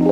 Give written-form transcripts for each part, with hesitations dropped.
On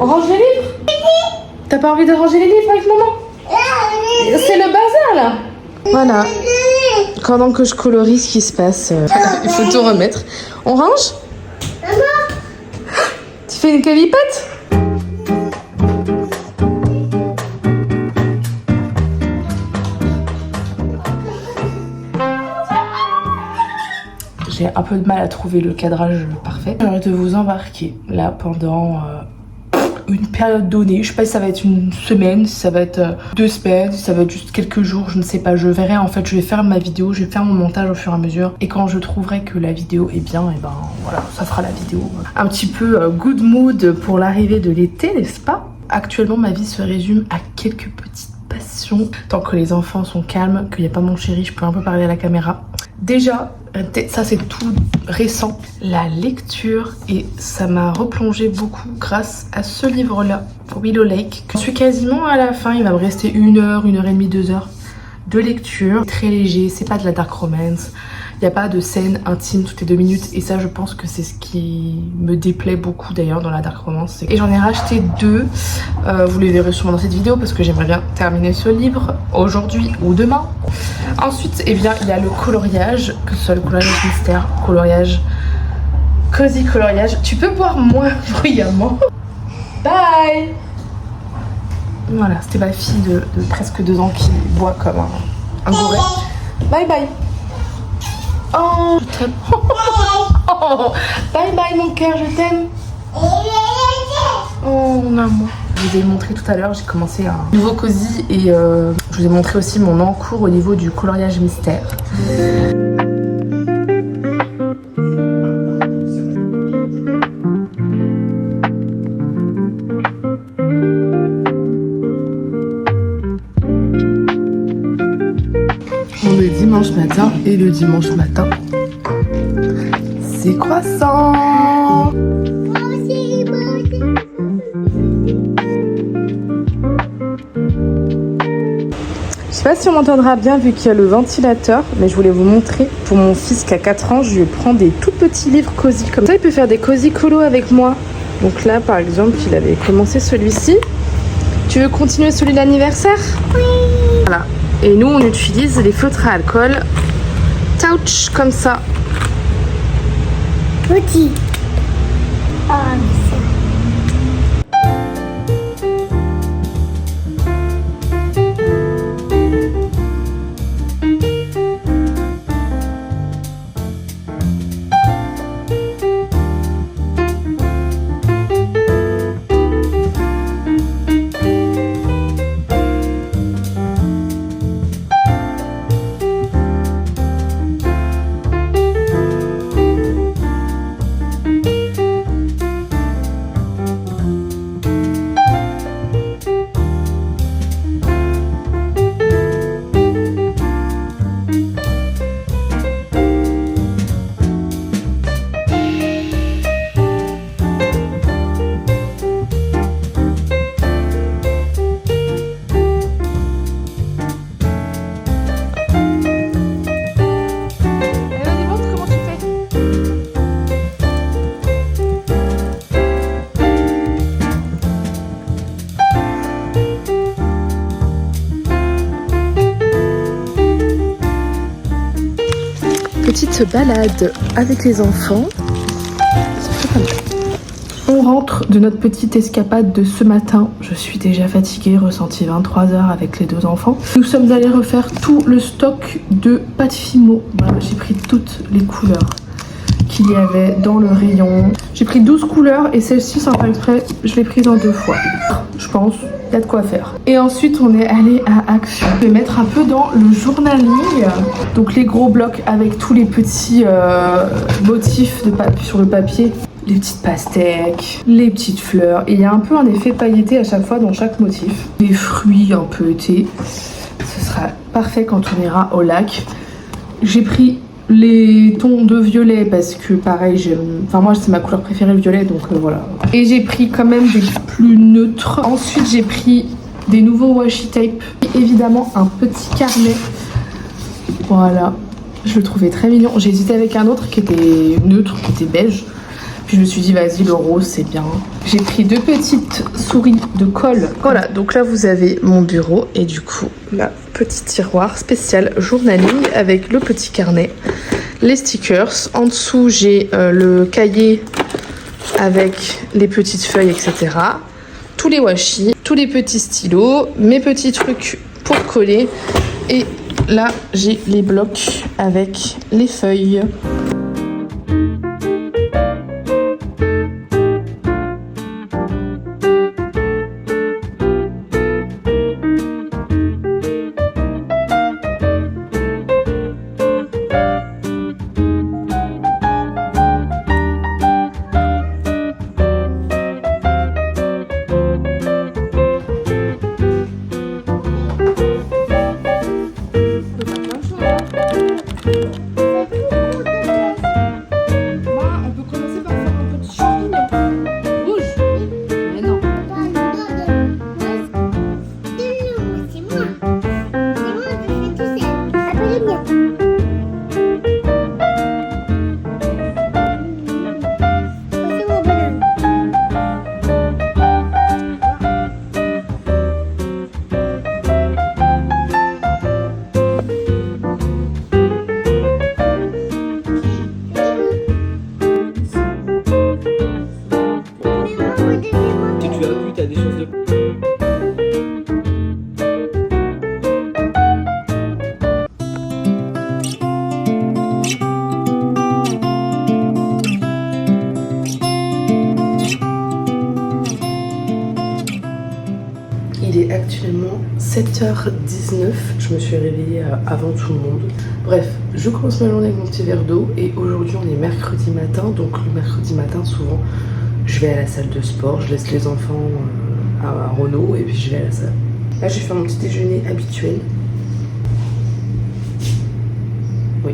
range les livres? T'as pas envie de ranger les livres avec maman? C'est le bazar là. Voilà. Pendant que je colorie ce qui se passe, il faut tout remettre. On range? Tu fais une calipette? J'ai un peu de mal à trouver le cadrage parfait. J'ai envie de vous embarquer là pendant une période donnée. Je sais pas si ça va être une semaine, si ça va être 2 semaines, si ça va être juste quelques jours, je ne sais pas. Je verrai en fait, je vais faire ma vidéo, je vais faire mon montage au fur et à mesure. Et quand je trouverai que la vidéo est bien, et ben voilà, ça fera la vidéo. Un petit peu good mood pour l'arrivée de l'été, n'est-ce pas? Actuellement, ma vie se résume à quelques petites passions. Tant que les enfants sont calmes, qu'il n'y a pas mon chéri, je peux un peu parler à la caméra. Déjà, ça c'est tout récent, la lecture, et ça m'a replongé beaucoup grâce à ce livre-là, Willow Lake. Je suis quasiment à la fin, il va me rester 1 heure, 1 heure et demie, 2 heures de lecture. Très léger, c'est pas de la dark romance. Il n'y a pas de scène intime toutes les 2 minutes et ça je pense que c'est ce qui me déplaît beaucoup d'ailleurs dans la dark romance. Et j'en ai racheté 2, vous les verrez sûrement dans cette vidéo parce que j'aimerais bien terminer ce livre aujourd'hui ou demain. Ensuite, eh bien, il y a le coloriage, que ce soit le coloriage mystère, coloriage, cozy coloriage. Tu peux boire moins bruyamment. Bye. Voilà, c'était ma fille de presque 2 ans qui boit comme un gourmet. Bye bye. Oh, je t'aime. Oh, bye bye mon cœur, je t'aime. Oh mon amour. Je vous ai montré tout à l'heure, j'ai commencé un nouveau cosy et je vous ai montré aussi mon encours au niveau du coloriage mystère. On est dimanche matin et le dimanche matin, c'est croissant. Je sais pas si on m'entendra bien vu qu'il y a le ventilateur, mais je voulais vous montrer. Pour mon fils qui a 4 ans, je lui prends des tout petits livres cosy. Comme ça, il peut faire des cosy colo avec moi. Donc là, par exemple, il avait commencé celui-ci. Tu veux continuer celui d'anniversaire? Oui. Voilà. Et nous, on utilise les feutres à alcool. Touch, comme ça. Petit. Ah, mais petite balade avec les enfants. très bien. On rentre de notre petite escapade de ce matin. Je suis déjà fatiguée, ressenti 23 heures avec les 2 enfants. Nous sommes allés refaire tout le stock de pâte Fimo. Voilà, j'ai pris toutes les couleurs qu'il y avait dans le rayon. J'ai pris 12 couleurs et celle-ci, sans faire exprès, je l'ai prise en 2 fois. Je pense, il y a de quoi faire. Et ensuite, on est allé à Action. Je vais mettre un peu dans le journaling. Donc les gros blocs avec tous les petits motifs de sur le papier. Les petites pastèques, les petites fleurs. Et il y a un peu un effet pailleté à chaque fois dans chaque motif. Des fruits un peu été. Ce sera parfait quand on ira au lac. J'ai pris les tons de violet parce que pareil j'aime, enfin moi c'est ma couleur préférée le violet donc voilà. Et j'ai pris quand même des plus neutres. Ensuite j'ai pris des nouveaux washi tape et évidemment un petit carnet. Voilà, je le trouvais très mignon. J'ai hésité avec un autre qui était neutre, qui était beige. Puis je me suis dit vas-y le rose c'est bien. J'ai pris 2 petites souris de colle. Voilà, donc là vous avez mon bureau et du coup la petit tiroir spécial journaling avec le petit carnet, les stickers. En dessous j'ai le cahier avec les petites feuilles etc. Tous les washi, tous les petits stylos, mes petits trucs pour coller. Et là j'ai les blocs avec les feuilles. Il est actuellement 7h19, je me suis réveillée avant tout le monde. Bref, je commence ma journée avec mon petit verre d'eau et aujourd'hui on est mercredi matin. Donc le mercredi matin souvent je vais à la salle de sport, je laisse les enfants à Renault et puis je vais à la salle. Là j'ai fait mon petit déjeuner habituel. Oui.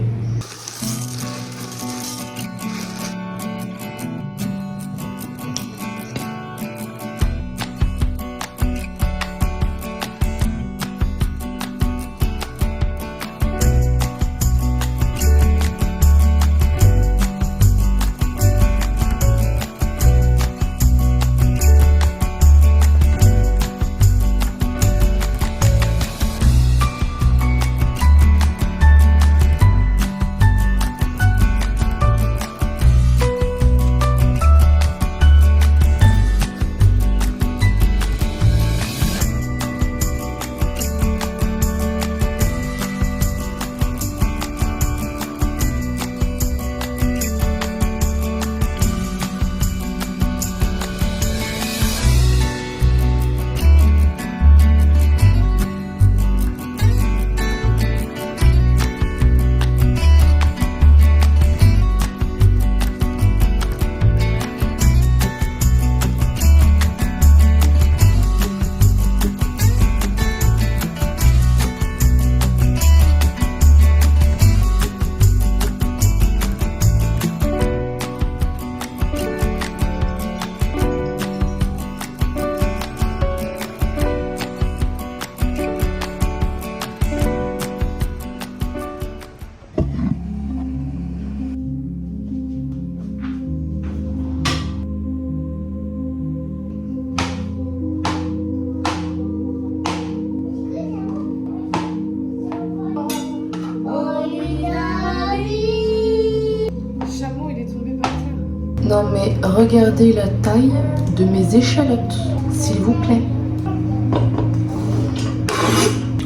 regardez la taille de mes échalotes, s'il vous plaît.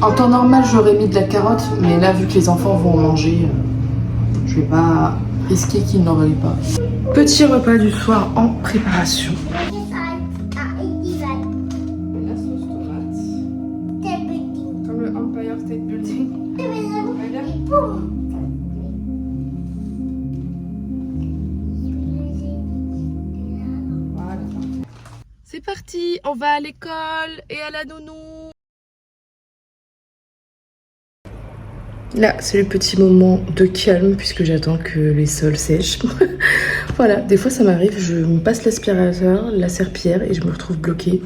En temps normal, j'aurais mis de la carotte, mais là, vu que les enfants vont en manger, je vais pas risquer qu'ils n'en veuillent pas. Petit repas du soir en préparation. La sauce tomate. Comme le Empire State Building. Voilà. C'est parti, on va à l'école et à la nounou. Là, c'est le petit moment de calme puisque j'attends que les sols sèchent. Voilà, des fois ça m'arrive, je me passe l'aspirateur, la serpillière et je me retrouve bloquée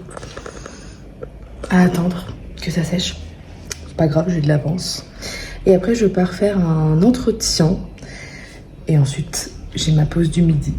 à attendre que ça sèche. C'est pas grave, j'ai de l'avance. Et après, je pars faire un entretien et ensuite, j'ai ma pause du midi.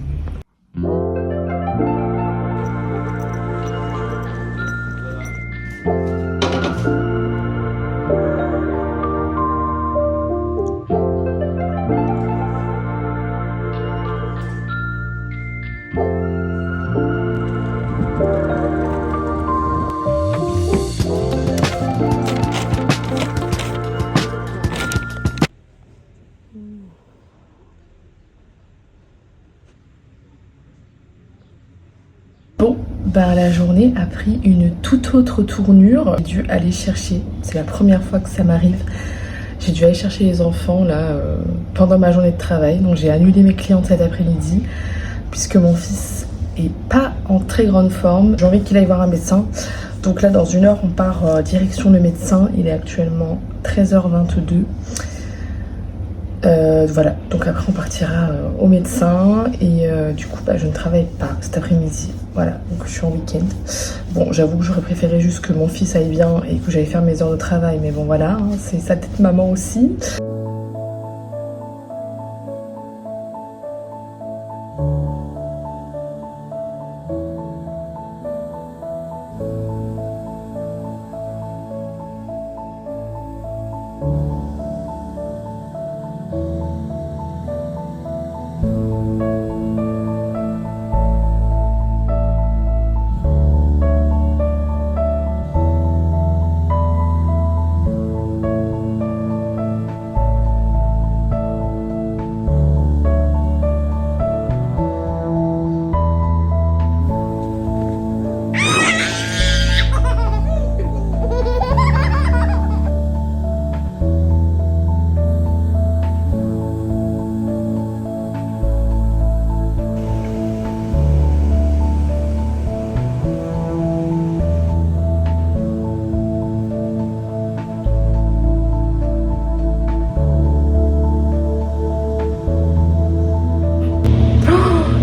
Bon, ben la journée a pris une toute autre tournure. J'ai dû aller chercher, c'est la première fois que ça m'arrive, j'ai dû aller chercher les enfants là pendant ma journée de travail. Donc j'ai annulé mes clientes cet après-midi puisque mon fils est pas en très grande forme. J'ai envie qu'il aille voir un médecin. Donc là, dans 1 heure, on part direction le médecin. Il est actuellement 13h22. Voilà, donc après on partira au médecin et du coup je ne travaille pas cet après-midi. Voilà, donc je suis en week-end. Bon, j'avoue que j'aurais préféré juste que mon fils aille bien et que j'aille faire mes heures de travail, mais bon voilà, hein, c'est sa tête maman aussi.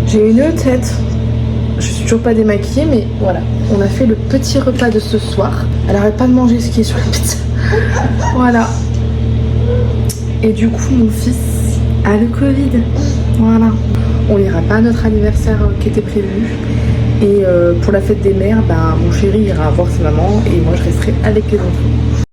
J'ai une tête. Je suis toujours pas démaquillée, mais voilà. On a fait le petit repas de ce soir. Elle arrête pas de manger ce qui est sur la pizza. Voilà. Et du coup, mon fils a le Covid. Voilà. On n'ira pas à notre anniversaire qui était prévu. Et pour la fête des mères, mon chéri ira voir sa maman et moi je resterai avec les enfants.